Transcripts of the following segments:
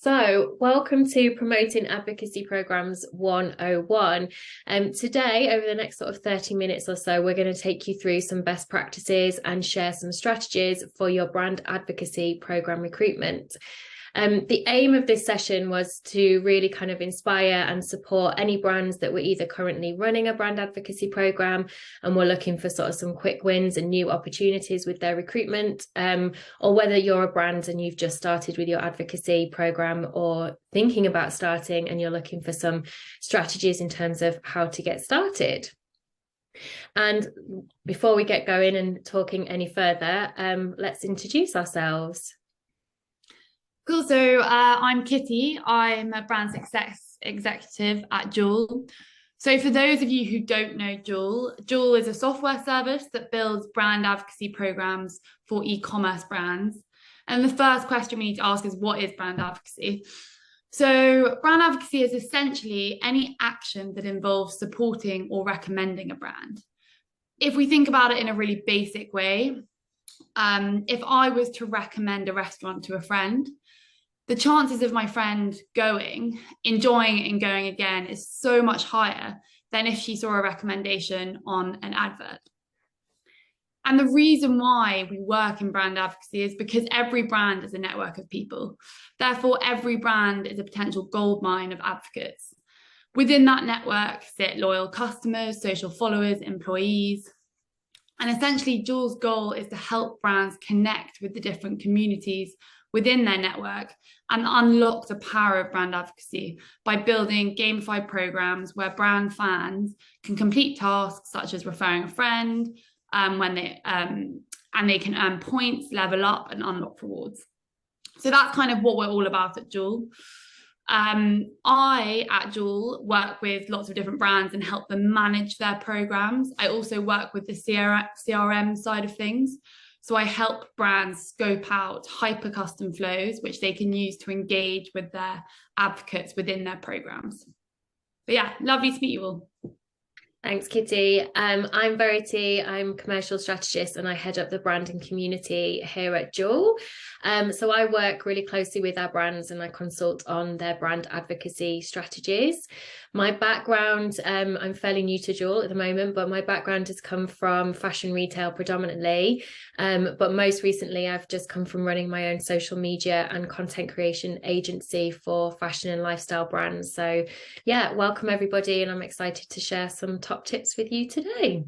So, welcome to Promoting Advocacy Programs 101. Today, over the next sort of 30 minutes or so, we're going to take you through some best practices and share some strategies for your brand advocacy program recruitment. The aim of this session was to really kind of inspire and support any brands that were either currently running a brand advocacy program and were looking for sort of some quick wins and new opportunities with their recruitment, or whether you're a brand and you've just started with your advocacy program or thinking about starting and you're looking for some strategies in terms of how to get started. And before we get going and talking any further, let's introduce ourselves. Cool. So I'm Kitty. I'm a brand success executive at Joule. So for those of you who don't know Joule, Joule is a software service that builds brand advocacy programs for e-commerce brands. And the first question we need to ask is, what is brand advocacy? So brand advocacy is essentially any action that involves supporting or recommending a brand. If we think about it in a really basic way, if I was to recommend a restaurant to a friend, the chances of my friend going, enjoying it and going again is so much higher than if she saw a recommendation on an advert. And the reason why we work in brand advocacy is because every brand is a network of people. Therefore, every brand is a potential goldmine of advocates. Within that network sit loyal customers, social followers, employees. And essentially, Joule's goal is to help brands connect with the different communities within their network and unlock the power of brand advocacy by building gamified programs where brand fans can complete tasks such as referring a friend, and they can earn points, level up, and unlock rewards. So that's kind of what we're all about at Joule. I at Joule work with lots of different brands and help them manage their programs. I also work with the CRM side of things. So I help brands scope out hyper custom flows, which they can use to engage with their advocates within their programs. But yeah, lovely to meet you all. Thanks, Kitty. I'm Verity. I'm commercial strategist and I head up the branding community here at Joule. So I work really closely with our brands and I consult on their brand advocacy strategies. My background, I'm fairly new to Joule at the moment, but my background has come from fashion retail predominantly. But most recently, I've just come from running my own social media and content creation agency for fashion and lifestyle brands. So yeah, welcome everybody. And I'm excited to share some top tips with you today.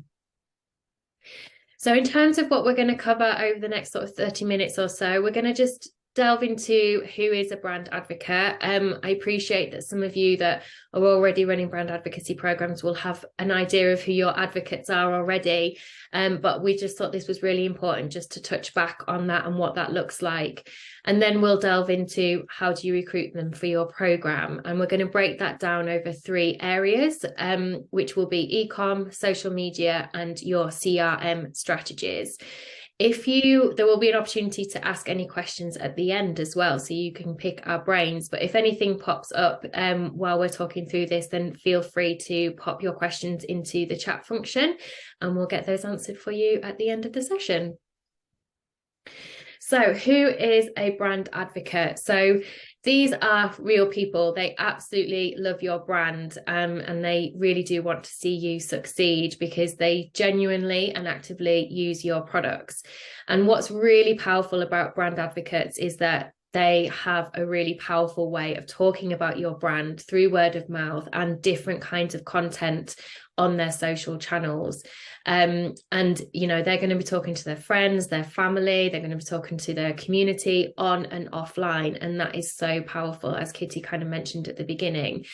So in terms of what we're going to cover over the next sort of 30 minutes or so, we're going to just delve into who is a brand advocate. I appreciate that some of you that are already running brand advocacy programs will have an idea of who your advocates are already. But we just thought this was really important just to touch back on that and what that looks like. And then we'll delve into how do you recruit them for your program. And we're going to break that down over 3 areas, which will be e-com, social media, and your CRM strategies. There will be an opportunity to ask any questions at the end as well, so you can pick our brains. But if anything pops up while we're talking through this, then feel free to pop your questions into the chat function and we'll get those answered for you at the end of the session. So who is a brand advocate? So these are real people. They absolutely love your brand and they really do want to see you succeed because they genuinely and actively use your products. And what's really powerful about brand advocates is that they have a really powerful way of talking about your brand through word of mouth and different kinds of content on their social channels. And, you know, they're going to be talking to their friends, their family, they're going to be talking to their community on and offline. And that is so powerful, as Kitty kind of mentioned at the beginning.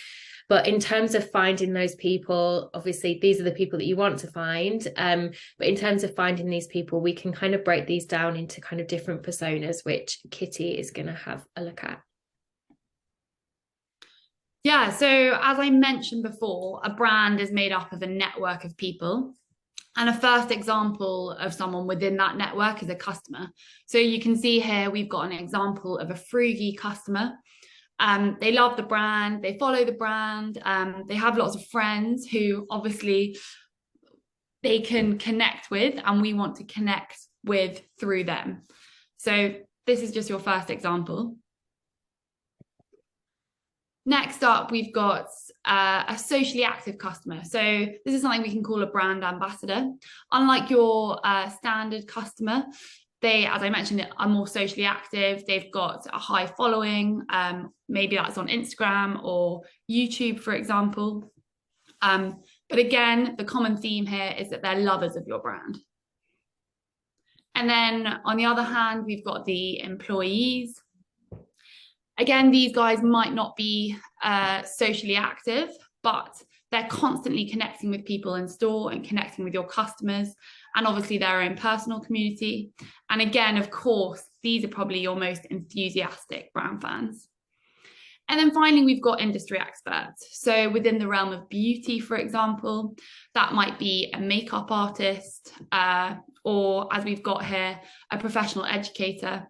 But in terms of finding those people, obviously, these are the people that you want to find. But in terms of finding these people, we can kind of break these down into kind of different personas, which Kitty is going to have a look at. Yeah, so as I mentioned before, a brand is made up of a network of people. And a first example of someone within that network is a customer. So you can see here, we've got an example of a Frugy customer. They love the brand, they follow the brand, they have lots of friends who obviously they can connect with, and we want to connect with through them. So this is just your first example. Next up, we've got a socially active customer. So this is something we can call a brand ambassador. Unlike your standard customer, they, as I mentioned, are more socially active. They've got a high following. Maybe that's on Instagram or YouTube, for example. But again, the common theme here is that they're lovers of your brand. And then on the other hand, we've got the employees. Again, these guys might not be socially active, but they're constantly connecting with people in store and connecting with your customers and obviously their own personal community. And again, of course, these are probably your most enthusiastic brand fans. And then finally, we've got industry experts. So within the realm of beauty, for example, that might be a makeup artist, or as we've got here, a professional educator.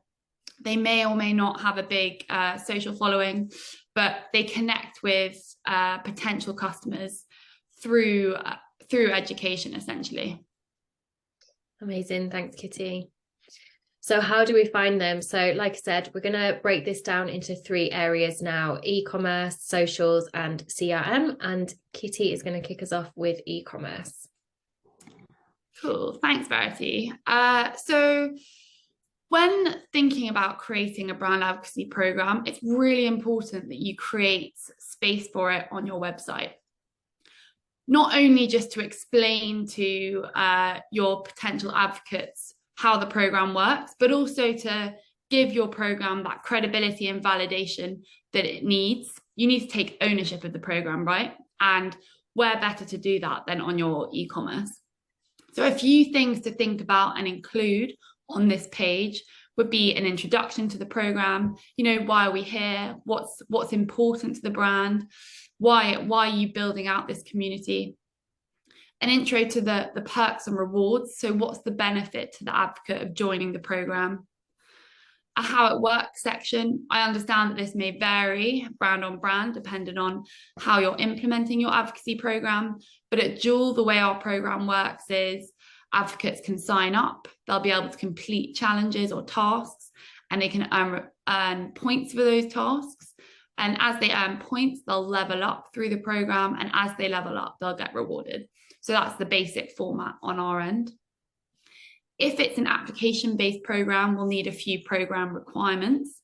They may or may not have a big social following, but they connect with potential customers through education, essentially. Amazing. Thanks, Kitty. So how do we find them? So like I said, we're going to break this down into 3 areas now: e-commerce, socials, and CRM. And Kitty is going to kick us off with e-commerce. Cool. Thanks, Verity. So when thinking about creating a brand advocacy program, it's really important that you create space for it on your website. Not only just to explain to your potential advocates how the program works, but also to give your program that credibility and validation that it needs. You need to take ownership of the program, right? And where better to do that than on your e-commerce? So a few things to think about and include on this page would be an introduction to the program. You know, why are we here? What's important to the brand? Why are you building out this community? An intro to the perks and rewards. So what's the benefit to the advocate of joining the program? A how it works section. I understand that this may vary brand on brand, depending on how you're implementing your advocacy program. But at Joule, the way our program works is advocates can sign up. They'll be able to complete challenges or tasks, and they can earn points for those tasks. And as they earn points, they'll level up through the program. And as they level up, they'll get rewarded. So that's the basic format on our end. If it's an application-based program, we'll need a few program requirements.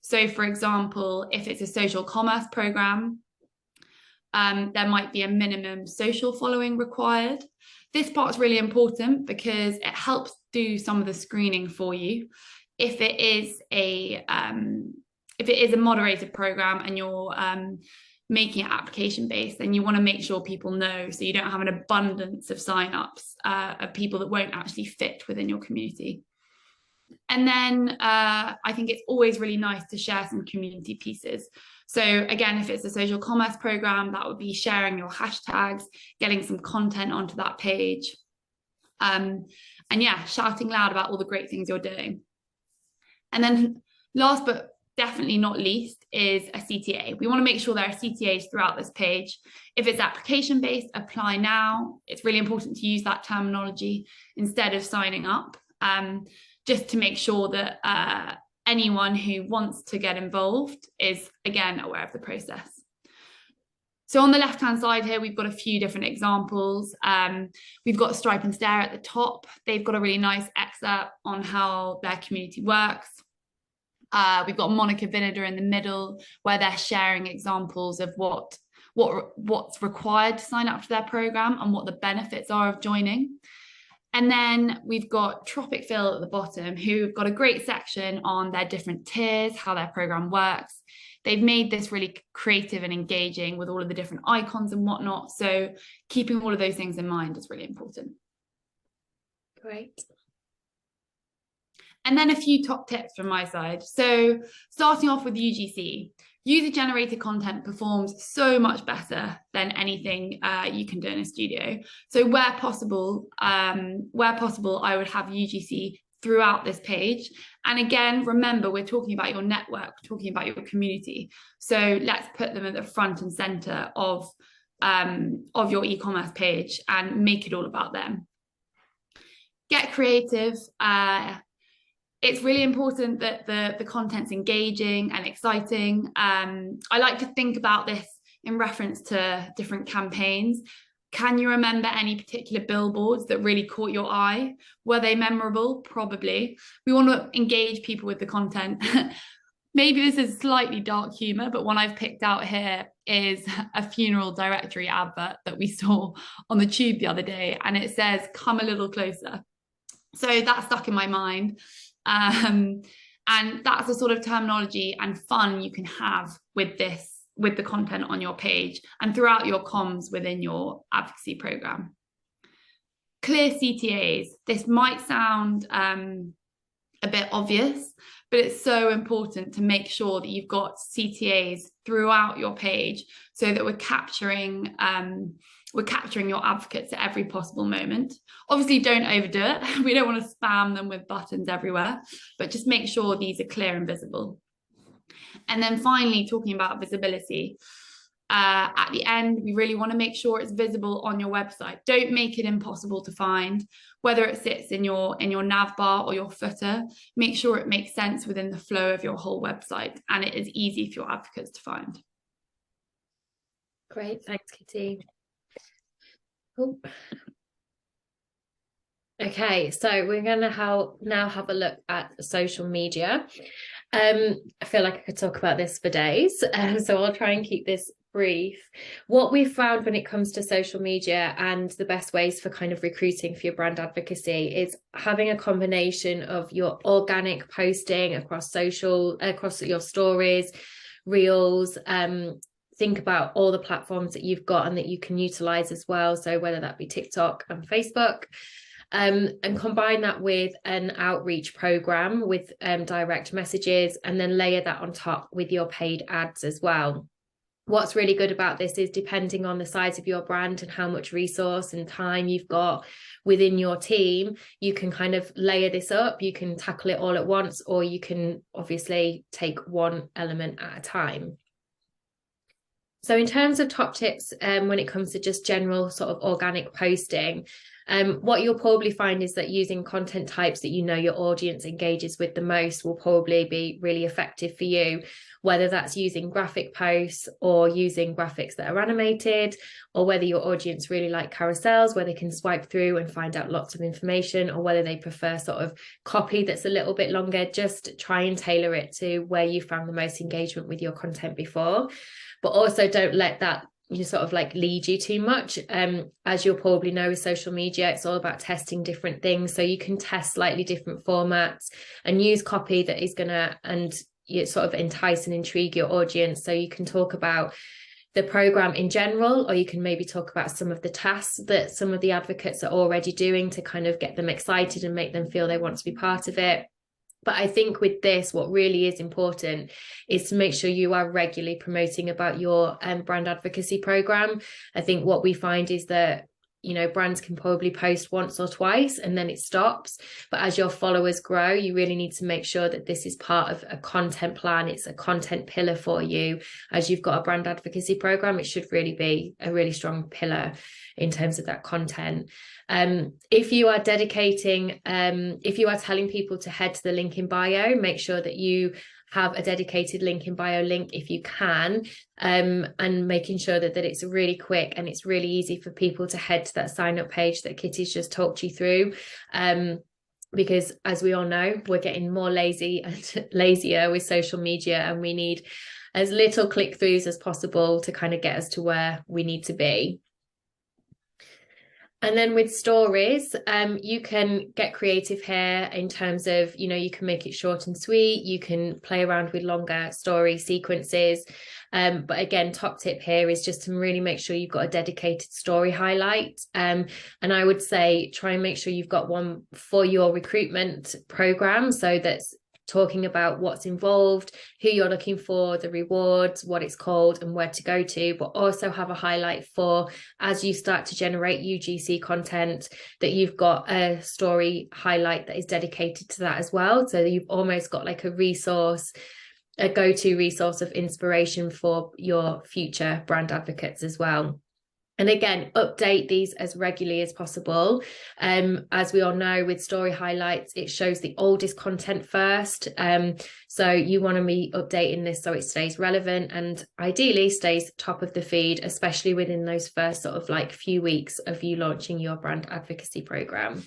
So for example, if it's a social commerce program, there might be a minimum social following required. This part's really important because it helps do some of the screening for you. If it is a moderated program and you're making it application based, then you want to make sure people know, so you don't have an abundance of signups of people that won't actually fit within your community. And then I think it's always really nice to share some community pieces. So again, if it's a social commerce program, that would be sharing your hashtags, getting some content onto that page. And yeah, shouting loud about all the great things you're doing. And then last but definitely not least is a CTA. We want to make sure there are CTAs throughout this page. If it's application-based, apply now. It's really important to use that terminology instead of signing up, just to make sure that anyone who wants to get involved is, again, aware of the process. So on the left-hand side here, we've got a few different examples. We've got Stripe and Stare at the top. They've got a really nice excerpt on how their community works. We've got Monica Vinegar in the middle, where they're sharing examples of what's required to sign up to their program and what the benefits are of joining. And then we've got Tropic Phil at the bottom, who've got a great section on their different tiers, how their program works. They've made this really creative and engaging with all of the different icons and whatnot. So keeping all of those things in mind is really important. Great. And then a few top tips from my side. So starting off with UGC, user-generated content performs so much better than anything you can do in a studio. So where possible, I would have UGC throughout this page. And again, remember, we're talking about your network, we're talking about your community. So let's put them at the front and center of your e-commerce page and make it all about them. Get creative. It's really important that the content's engaging and exciting. I like to think about this in reference to different campaigns. Can you remember any particular billboards that really caught your eye? Were they memorable? Probably. We want to engage people with the content. Maybe this is slightly dark humor, but one I've picked out here is a funeral directory advert that we saw on the tube the other day, and it says, "Come a little closer." So that stuck in my mind. And that's the sort of terminology and fun you can have with the content on your page and throughout your comms within your advocacy program. Clear CTAs. This might sound a bit obvious, but it's so important to make sure that you've got CTAs throughout your page so that we're capturing your advocates at every possible moment. Obviously, don't overdo it. We don't want to spam them with buttons everywhere, but just make sure these are clear and visible. And then finally, talking about visibility, at the end, we really want to make sure it's visible on your website. Don't make it impossible to find, whether it sits in your nav bar or your footer. Make sure it makes sense within the flow of your whole website and it is easy for your advocates to find. Great, thanks, Kitty. Cool. Okay, so we're going to now have a look at social media. I feel like I could talk about this for days, so I'll try and keep this brief. What we've found when it comes to social media and the best ways for kind of recruiting for your brand advocacy is having a combination of your organic posting across your stories, reels, think about all the platforms that you've got and that you can utilize as well. So whether that be TikTok and Facebook, and combine that with an outreach program with direct messages, and then layer that on top with your paid ads as well. What's really good about this is, depending on the size of your brand and how much resource and time you've got within your team, you can kind of layer this up. You can tackle it all at once, or you can obviously take one element at a time. So in terms of top tips, when it comes to just general sort of organic posting, what you'll probably find is that using content types that you know your audience engages with the most will probably be really effective for you, whether that's using graphic posts or using graphics that are animated, or whether your audience really like carousels where they can swipe through and find out lots of information, or whether they prefer sort of copy that's a little bit longer. Just try and tailor it to where you found the most engagement with your content before, but also don't let that sort of like lead you too much. As you'll probably know with social media, it's all about testing different things. So you can test slightly different formats and use copy that is going to sort of entice and intrigue your audience. So you can talk about the program in general, or you can maybe talk about some of the tasks that some of the advocates are already doing to kind of get them excited and make them feel they want to be part of it. But I think with this, what really is important is to make sure you are regularly promoting about your brand advocacy program. I think what we find is that, brands can probably post once or twice and then it stops. But as your followers grow, you really need to make sure that this is part of a content plan. It's a content pillar for you. As you've got a brand advocacy program, it should really be a really strong pillar in terms of that content. If you are telling people to head to the link in bio, make sure that you have a dedicated link in bio link if you can, and making sure that it's really quick and it's really easy for people to head to that sign up page that Kitty's just talked you through. Because as we all know, we're getting more lazy and lazier with social media, and we need as little click-throughs as possible to kind of get us to where we need to be. And then with stories, you can get creative here in terms of, you can make it short and sweet. You can play around with longer story sequences. But again, top tip here is just to really make sure you've got a dedicated story highlight. And I would say try and make sure you've got one for your recruitment program. So that's talking about what's involved, who you're looking for, the rewards, what it's called, and where to go to, but also have a highlight for, as you start to generate UGC content, that you've got a story highlight that is dedicated to that as well. So you've almost got like a resource, a go-to resource of inspiration for your future brand advocates as well. And again, update these as regularly as possible. As we all know, with story highlights, it shows the oldest content first. So you want to be updating this so it stays relevant and ideally stays top of the feed, especially within those first sort of like few weeks of you launching your brand advocacy program.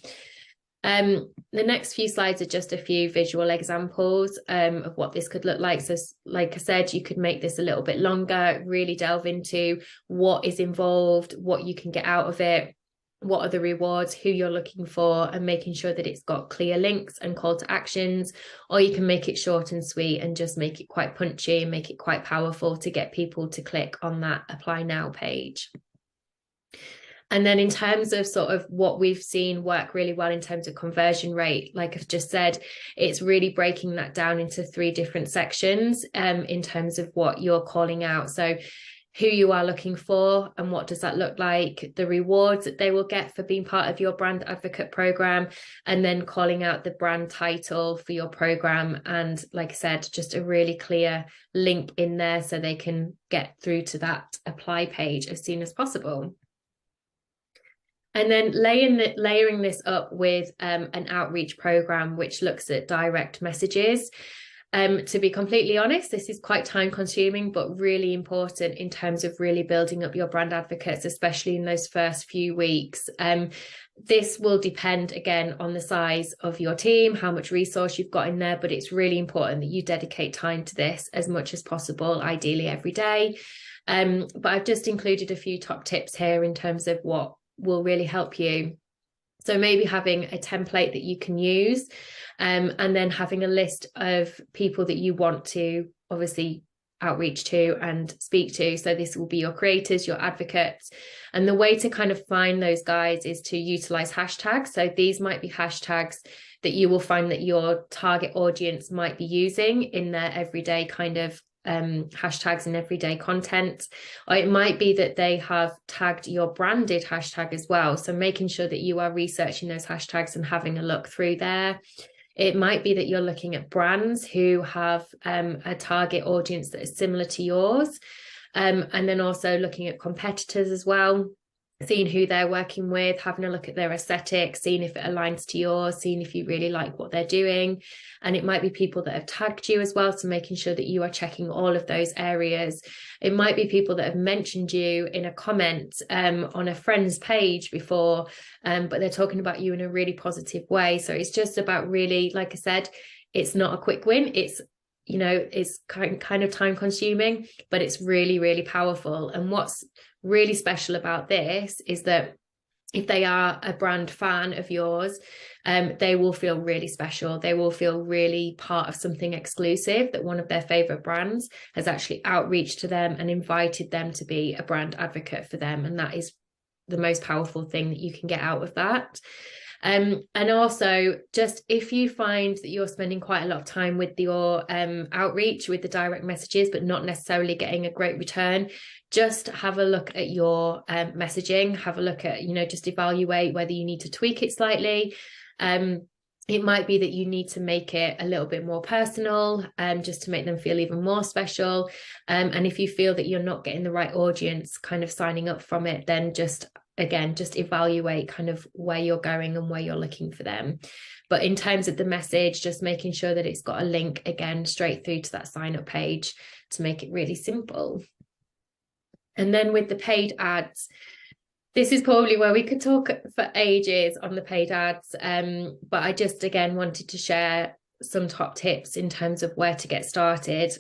The next few slides are just a few visual examples of what this could look like. So like I said, you could make this a little bit longer, really delve into what is involved, what you can get out of it, what are the rewards, who you're looking for, and making sure that it's got clear links and call to actions. Or you can make it short and sweet and just make it quite punchy and make it quite powerful to get people to click on that apply now page. And then in terms of sort of what we've seen work really well in terms of conversion rate, like I've just said, it's really breaking that down into 3 different sections in terms of what you're calling out. So who you are looking for and what does that look like, the rewards that they will get for being part of your brand advocate program, and then calling out the brand title for your program. And like I said, just a really clear link in there so they can get through to that apply page as soon as possible. And then layering this up with an outreach program, which looks at direct messages. To be completely honest, this is quite time consuming, but really important in terms of really building up your brand advocates, especially in those first few weeks. This will depend again on the size of your team, how much resource you've got in there, but it's really important that you dedicate time to this as much as possible, ideally every day. But I've just included a few top tips here in terms of what will really help you. So maybe having a template that you can use, and then having a list of people that you want to obviously outreach to and speak to. So this will be your creators, your advocates. And the way to kind of find those guys is to utilize hashtags. So these might be hashtags that you will find that your target audience might be using in their everyday kind of hashtags and everyday content. Or it might be that they have tagged your branded hashtag as well. So making sure that you are researching those hashtags and having a look through there. It might be that you're looking at brands who have a target audience that is similar to yours. And then also looking at competitors as well, seeing who they're working with, having a look at their aesthetic, seeing if it aligns to yours, seeing if you really like what they're doing. And it might be people that have tagged you as well, so making sure that you are checking all of those areas. It might be people that have mentioned you in a comment on a friend's page before, but they're talking about you in a really positive way. So it's just about really, like I said, it's not a quick win. It's, you know, it's kind of time consuming, but it's really, really powerful. And what's really special about this is that if they are a brand fan of yours, they will feel really special. They will feel really part of something exclusive, that one of their favorite brands has actually outreached to them and invited them to be a brand advocate for them. And that is the most powerful thing that you can get out of that. And also, just if you find that you're spending quite a lot of time with your outreach, with the direct messages, but not necessarily getting a great return, just have a look at your messaging, have a look at, you know, just evaluate whether you need to tweak it slightly. It might be that you need to make it a little bit more personal, just to make them feel even more special. And if you feel that you're not getting the right audience kind of signing up from it, then just evaluate kind of where you're going and where you're looking for them. But in terms of the message, just making sure that it's got a link again straight through to that sign up page to make it really simple. And then with the paid ads, this is probably where we could talk for ages on the paid ads. But I just, again, wanted to share some top tips in terms of where to get started.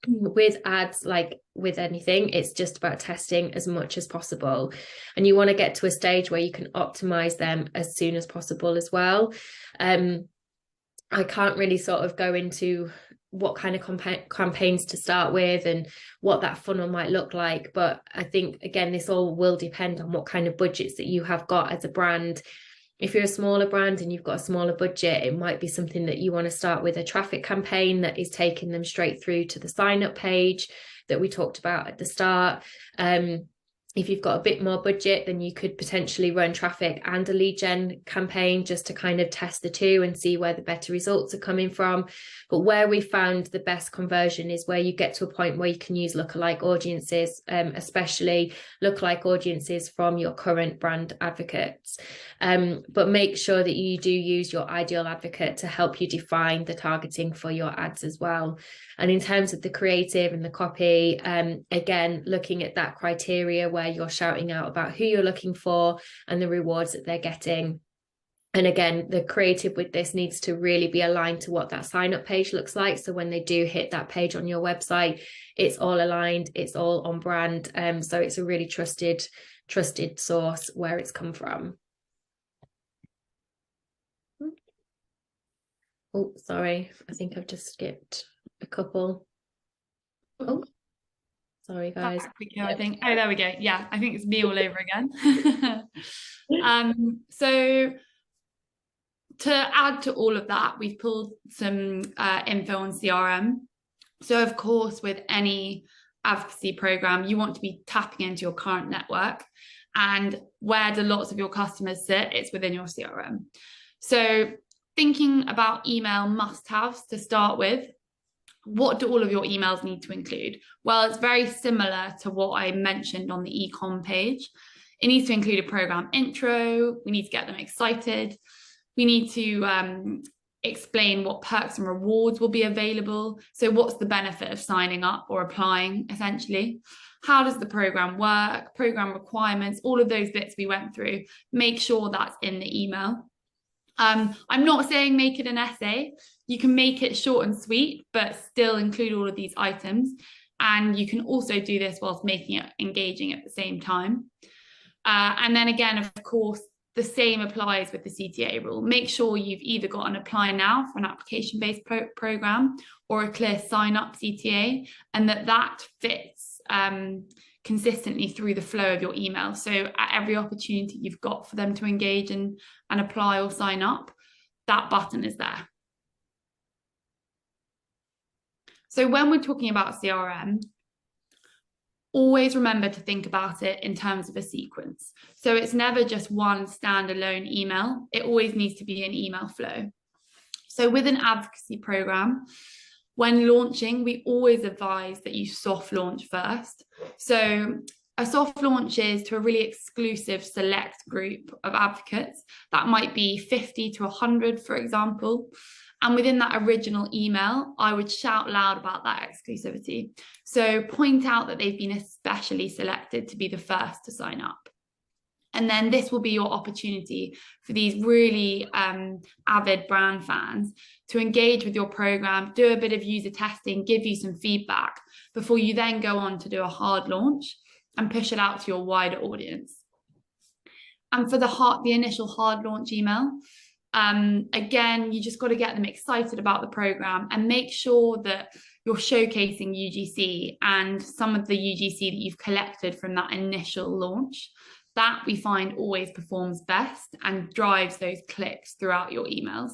With ads, like with anything, it's just about testing as much as possible. And you want to get to a stage where you can optimize them as soon as possible as well. I can't really sort of go into what kind of campaigns to start with and what that funnel might look like. But I think, again, this all will depend on what kind of budgets that you have got as a brand. If you're a smaller brand and you've got a smaller budget, it might be something that you want to start with a traffic campaign that is taking them straight through to the sign up page that we talked about at the start. If you've got a bit more budget, then you could potentially run traffic and a lead gen campaign just to kind of test the two and see where the better results are coming from. But where we found the best conversion is where you get to a point where you can use lookalike audiences, especially lookalike audiences from your current brand advocates. But make sure that you do use your ideal advocate to help you define the targeting for your ads as well. And in terms of the creative and the copy, again, looking at that criteria where you're shouting out about who you're looking for and the rewards that they're getting. And again, the creative with this needs to really be aligned to what that sign up page looks like. So when they do hit that page on your website, it's all aligned, it's all on brand. So it's a really trusted source where it's come from. Oh, sorry. I think I've just skipped a couple. Oh, sorry, guys. I think. Oh, there we go. Yeah, I think it's me all over again. So to add to all of that, we've pulled some info on CRM. So of course, with any advocacy program, you want to be tapping into your current network. And where do lots of your customers sit? It's within your CRM. So thinking about email must-haves to start with, what do all of your emails need to include? Well, it's very similar to what I mentioned on the ecom page. It needs to include a program intro. We need to get them excited. We need to explain what perks and rewards will be available. So what's the benefit of signing up or applying, essentially? How does the program work? Program requirements, all of those bits we went through. Make sure that's in the email. I'm not saying make it an essay. You can make it short and sweet, but still include all of these items. And you can also do this whilst making it engaging at the same time. And then again, of course, the same applies with the CTA rule. Make sure you've either got an apply now for an application-based program or a clear sign-up CTA, and that fits consistently through the flow of your email. So at every opportunity you've got for them to engage and apply or sign up, that button is there. So when we're talking about CRM, always remember to think about it in terms of a sequence. So it's never just one standalone email. It always needs to be an email flow. So with an advocacy program, when launching, we always advise that you soft launch first. So a soft launch is to a really exclusive select group of advocates. That might be 50 to 100, for example. And within that original email, I would shout loud about that exclusivity. So point out that they've been especially selected to be the first to sign up. And then this will be your opportunity for these really avid brand fans to engage with your program, do a bit of user testing, give you some feedback before you then go on to do a hard launch and push it out to your wider audience. And for the initial hard launch email, again, you just got to get them excited about the program and make sure that you're showcasing UGC and some of the UGC that you've collected from that initial launch. That we find always performs best and drives those clicks throughout your emails.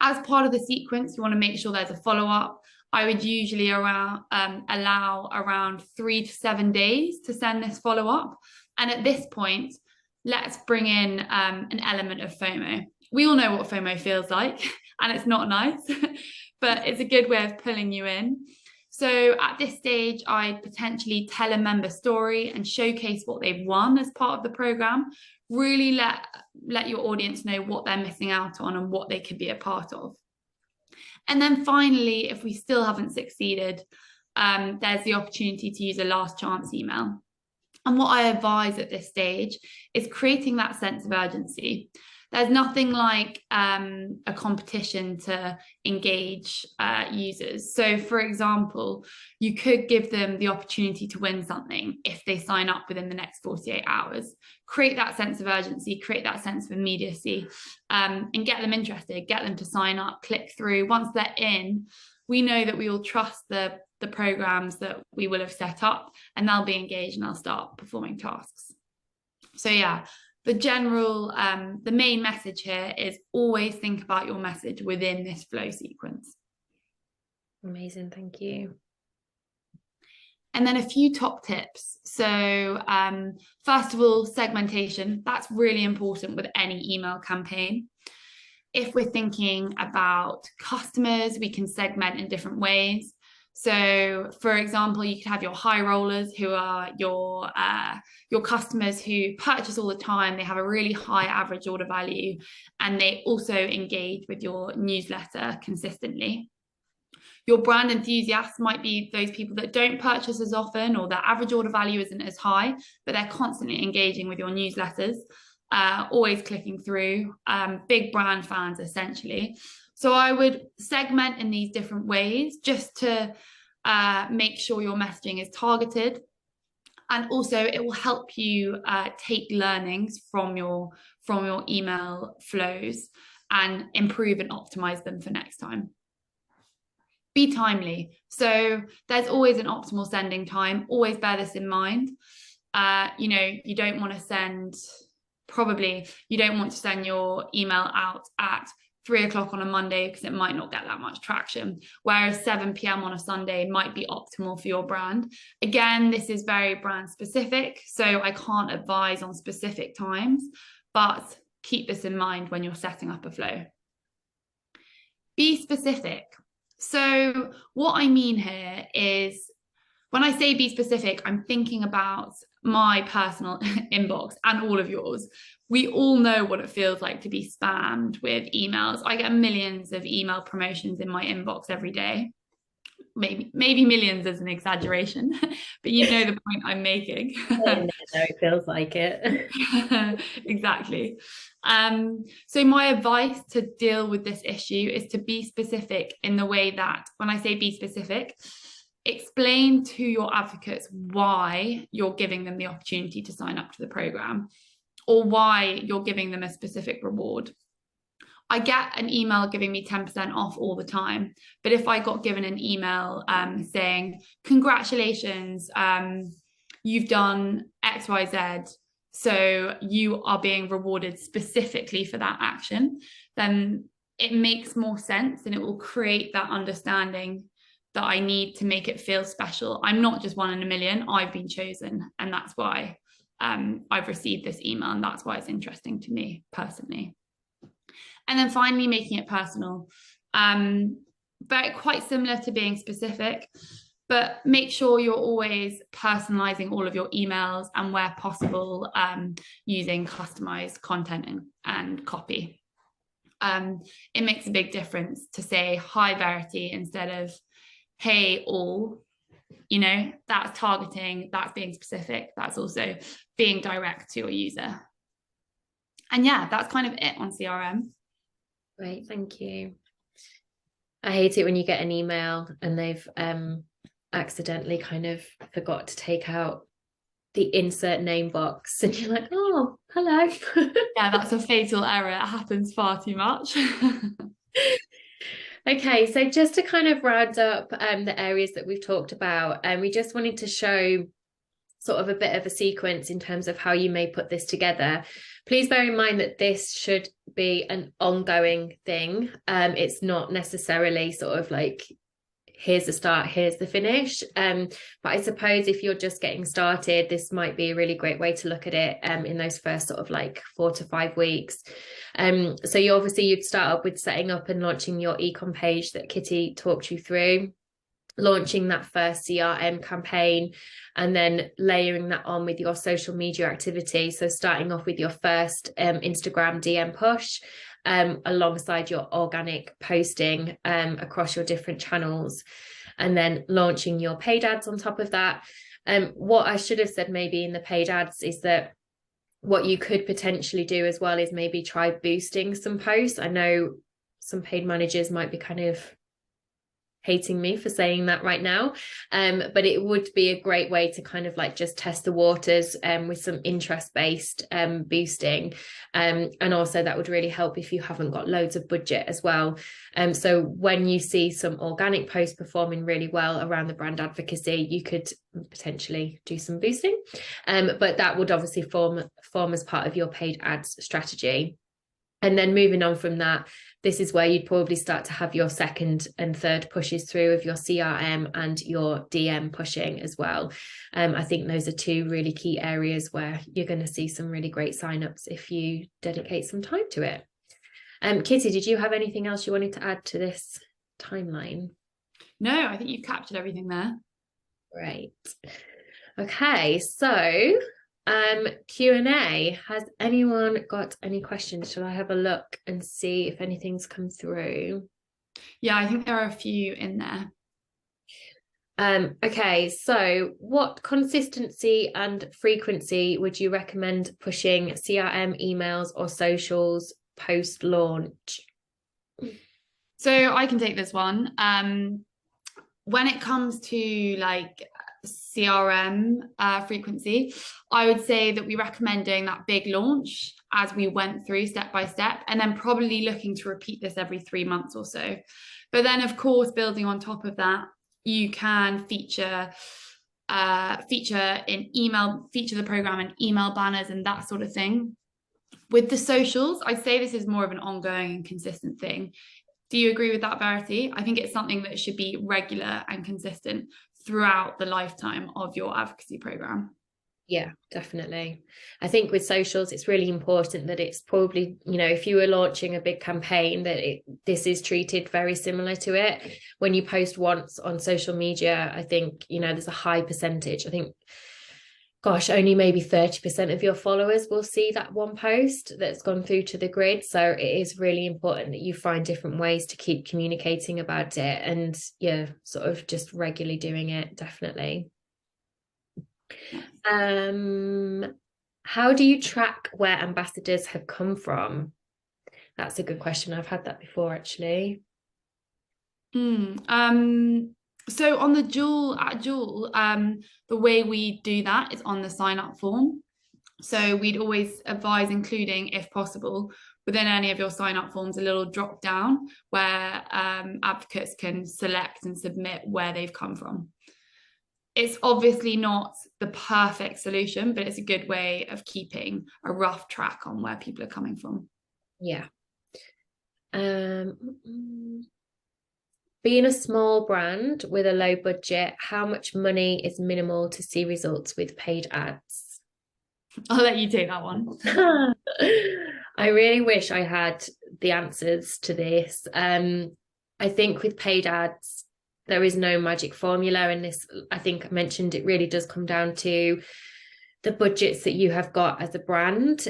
As part of the sequence, you want to make sure there's a follow-up. I would usually allow around 3 to 7 days to send this follow-up. And at this point, let's bring in an element of FOMO. We all know what FOMO feels like, and it's not nice, but it's a good way of pulling you in. So at this stage, I'd potentially tell a member story and showcase what they've won as part of the program. Really let your audience know what they're missing out on and what they could be a part of. And then finally, if we still haven't succeeded, there's the opportunity to use a last chance email. And what I advise at this stage is creating that sense of urgency. There's nothing like a competition to engage users. So for example, you could give them the opportunity to win something if they sign up within the next 48 hours. Create that sense of urgency, create that sense of immediacy, and get them interested, get them to sign up, click through. Once they're in, we know that we will trust the programs that we will have set up, and they'll be engaged and they'll start performing tasks. So yeah, the main message here is always think about your message within this flow sequence. Amazing, thank you. And then a few top tips. So first of all, segmentation. That's really important with any email campaign. If we're thinking about customers, we can segment in different ways. So, for example, you could have your high rollers, who are your customers who purchase all the time. They have a really high average order value, and they also engage with your newsletter consistently. Your brand enthusiasts might be those people that don't purchase as often, or their average order value isn't as high, but they're constantly engaging with your newsletters, always clicking through, big brand fans essentially. So I would segment in these different ways just to make sure your messaging is targeted. And also it will help you take learnings from your email flows and improve and optimize them for next time. Be timely. So there's always an optimal sending time. Always bear this in mind. You don't want to send your email out at 3 o'clock on a Monday because it might not get that much traction, whereas 7 p.m. on a Sunday might be optimal for your brand. Again, this is very brand specific, so I can't advise on specific times, but keep this in mind when you're setting up a flow. Be specific. So what I mean here is, when I say be specific, I'm thinking about my personal inbox and all of yours. We all know what it feels like to be spammed with emails. I get millions of email promotions in my inbox every day. Maybe millions is an exaggeration, but you know the point I'm making. No, it feels like it. Exactly. So my advice to deal with this issue is to be specific in the way that, when I say be specific, explain to your advocates why you're giving them the opportunity to sign up to the program, or why you're giving them a specific reward. I get an email giving me 10% off all the time, but if I got given an email saying, congratulations, you've done XYZ, so you are being rewarded specifically for that action, then it makes more sense, and it will create that understanding that I need to make it feel special. I'm not just one in a million, I've been chosen, and that's why I've received this email, and that's why it's interesting to me personally. And then finally, making it personal. Quite similar to being specific, but make sure you're always personalizing all of your emails, and where possible, using customized content and copy. It makes a big difference to say hi Verity instead of hey all. That's targeting, that's being specific, that's also being direct to your user. And yeah, that's kind of it on CRM. Great, thank you. I hate it when you get an email and they've accidentally kind of forgot to take out the insert name box, and you're like, oh, hello. Yeah, that's a fatal error. It happens far too much. Okay, so just to kind of round up the areas that we've talked about, we just wanted to show sort of a bit of a sequence in terms of how you may put this together. Please bear in mind that this should be an ongoing thing. It's not necessarily sort of like, here's the start, here's the finish. But I suppose if you're just getting started, this might be a really great way to look at it in those first sort of like 4 to 5 weeks. So you'd start up with setting up and launching your ecom page that Kitty talked you through, launching that first CRM campaign, and then layering that on with your social media activity. So starting off with your first Instagram DM push, alongside your organic posting across your different channels, and then launching your paid ads on top of that. What I should have said maybe in the paid ads is that what you could potentially do as well is maybe try boosting some posts. I know some paid managers might be kind of hating me for saying that right now, but it would be a great way to kind of like just test the waters with some interest-based boosting, and also that would really help if you haven't got loads of budget as well. So when you see some organic posts performing really well around the brand advocacy, you could potentially do some boosting, but that would obviously form as part of your paid ads strategy. And then moving on from that, this is where you'd probably start to have your second and third pushes through of your CRM and your DM pushing as well. I think those are two really key areas where you're going to see some really great signups if you dedicate some time to it. Kitty, did you have anything else you wanted to add to this timeline? No, I think you've captured everything there. Great. Okay, so Q&A. Has anyone got any questions? Shall I have a look and see if anything's come through? Yeah, I think there are a few in there. Okay, so what consistency and frequency would you recommend pushing CRM, emails, or socials post-launch? So I can take this one. When it comes to like CRM frequency, I would say that we recommend doing that big launch as we went through step by step, and then probably looking to repeat this every 3 months or so. But then, of course, building on top of that, you can feature the program in email banners and that sort of thing. With the socials, I'd say this is more of an ongoing and consistent thing. Do you agree with that, Verity? I think it's something that should be regular and consistent throughout the lifetime of your advocacy program. Yeah, definitely. I think with socials, it's really important that it's probably, if you were launching a big campaign, that this is treated very similar to it. When you post once on social media, I think, there's a high percentage. I think, gosh, only maybe 30% of your followers will see that one post that's gone through to the grid. So it is really important that you find different ways to keep communicating about it and, sort of just regularly doing it, definitely. How do you track where ambassadors have come from? That's a good question. I've had that before, actually. So on the Joule, the way we do that is on the sign up form. So we'd always advise including, if possible, within any of your sign up forms, a little drop down where advocates can select and submit where they've come from. It's obviously not the perfect solution, but it's a good way of keeping a rough track on where people are coming from. Yeah. Being a small brand with a low budget, how much money is minimal to see results with paid ads? I'll let you take that one. I really wish I had the answers to this. I think with paid ads, there is no magic formula in this. I think I mentioned it really does come down to the budgets that you have got as a brand.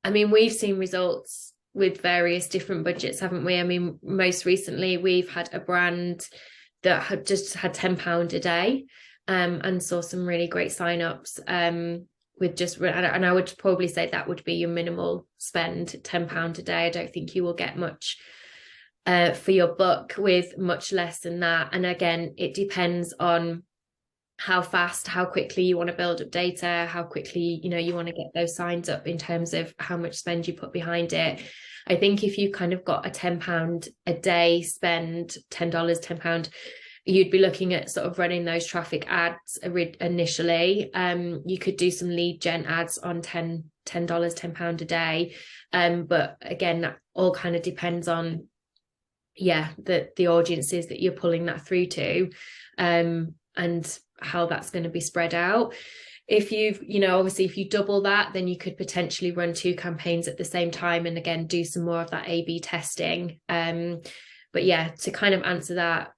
We've seen results with various different budgets, haven't we? Most recently we've had a brand that had just had £10 a day and saw some really great signups with just, and I would probably say that would be your minimal spend, £10 a day. I don't think you will get much for your buck with much less than that. And again, it depends on how fast, how quickly you want to build up data, how quickly, you want to get those signs up in terms of how much spend you put behind it. I think if you kind of got a £10 a day spend, £10, you'd be looking at sort of running those traffic ads initially. You could do some lead gen ads on £10 a day. But again, that all kind of depends on, the audiences that you're pulling that through to, and how that's going to be spread out. If obviously if you double that, then you could potentially run 2 campaigns at the same time and again do some more of that A/B testing. But to kind of answer that,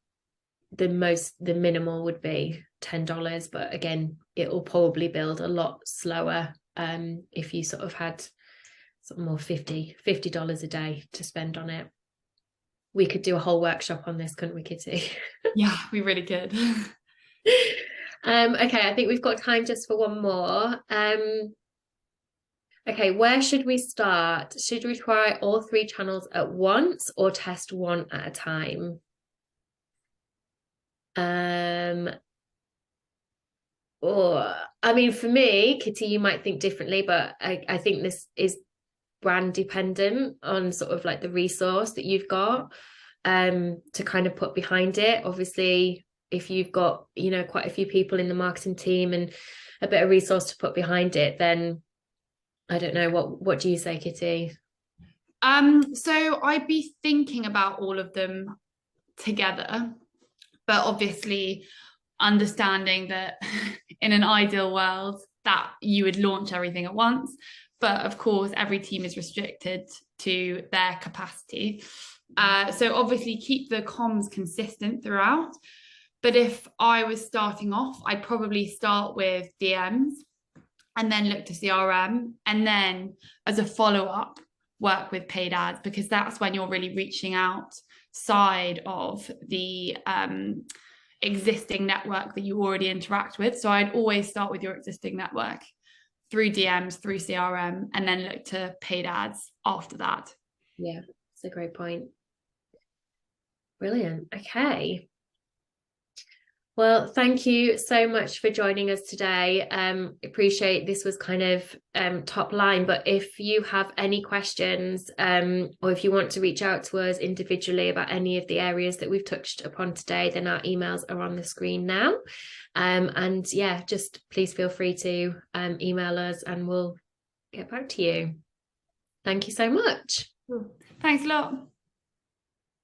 the minimal would be $10, but again, it will probably build a lot slower if you sort of had something more $50 a day to spend on it. We could do a whole workshop on this, couldn't we, Kitty? Yeah, we really could. Okay, I think we've got time just for one more. Okay, where should we start? Should we try all 3 channels at once or test one at a time? For me, Kitty, you might think differently, but I think this is brand dependent on sort of like the resource that you've got to kind of put behind it. Obviously, if you've got quite a few people in the marketing team and a bit of resource to put behind it, then I don't know, what do you say, Kitty? So I'd be thinking about all of them together, but obviously understanding that in an ideal world that you would launch everything at once. But of course, every team is restricted to their capacity. So obviously keep the comms consistent throughout. But if I was starting off, I'd probably start with DMs and then look to CRM. And then as a follow-up, work with paid ads, because that's when you're really reaching outside of the existing network that you already interact with. So I'd always start with your existing network through DMs, through CRM, and then look to paid ads after that. Yeah, it's a great point. Brilliant. Okay. Well, thank you so much for joining us today. Appreciate this was kind of top line, but if you have any questions or if you want to reach out to us individually about any of the areas that we've touched upon today, then our emails are on the screen now. And yeah, just please feel free to email us and we'll get back to you. Thank you so much. Thanks a lot.